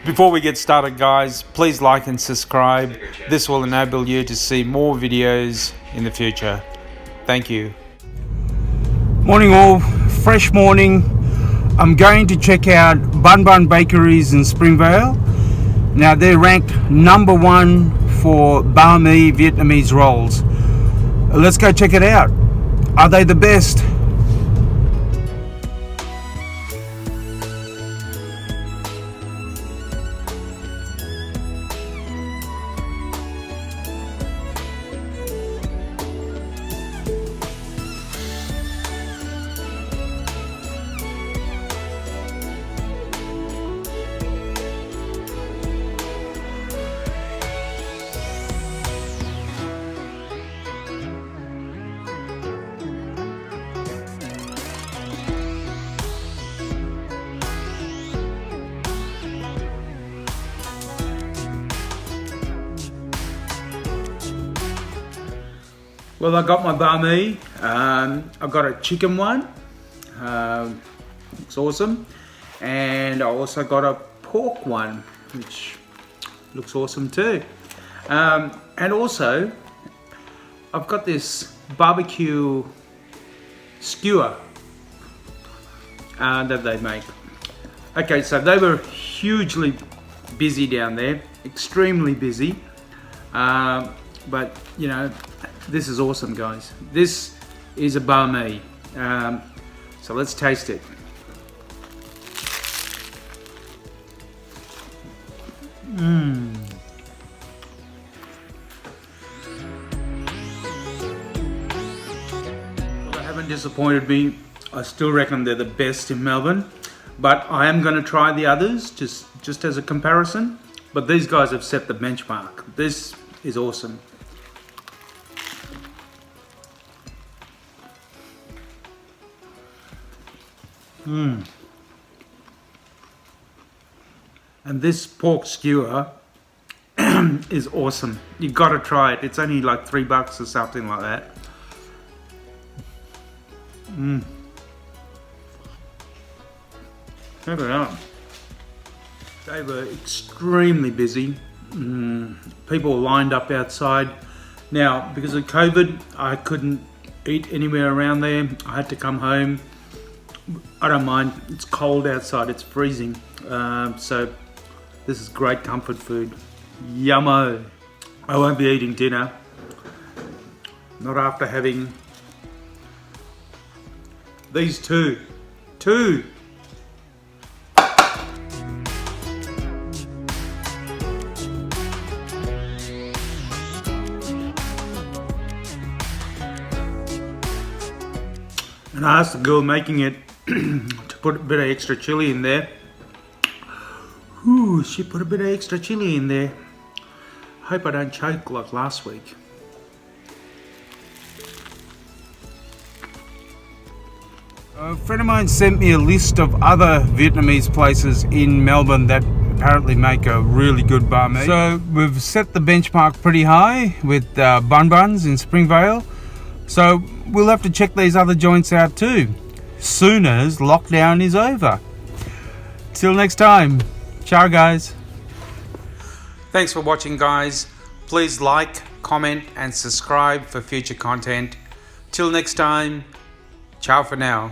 Before we get started, guys, please like and subscribe. This will enable you to see more videos in the future. Thank you. Morning all, fresh morning. I'm going to check out Banh Bakeries in Springvale. Now they're ranked #1 for banh mi Vietnamese rolls. Let's go check it out. Are they the best? Well, I got my banh mi. I got a chicken one. Looks awesome. And I also got a pork one, which looks awesome too. And also, I've got this barbecue skewer that they make. Okay, so they were hugely busy down there, extremely busy. But you know, this is awesome, guys. This is a banh mi. So let's taste it. Well, they haven't disappointed me. I still reckon they're the best in Melbourne. But I am going to try the others just as a comparison. But these guys have set the benchmark. This is awesome. And this pork skewer is awesome. You've got to try it. It's only like $3 or something like that. Check it out. They were extremely busy. People lined up outside. Now, because of COVID, I couldn't eat anywhere around there. I had to come home. I don't mind, it's cold outside, it's freezing. So this is great comfort food. Yummo. I won't be eating dinner. Not after having these two. And I asked the girl making it to put a bit of extra chili in there. Ooh, she put a bit of extra chili in there. Hope I don't choke like last week. A friend of mine sent me a list of other Vietnamese places in Melbourne that apparently make a really good banh mi. So we've set the benchmark pretty high with Banh Bans in Springvale. So we'll have to check these other joints out too, soon as lockdown is over. Till next time, ciao guys. Thanks for watching, guys. Please like, comment and subscribe for future content. Till next time, ciao for now.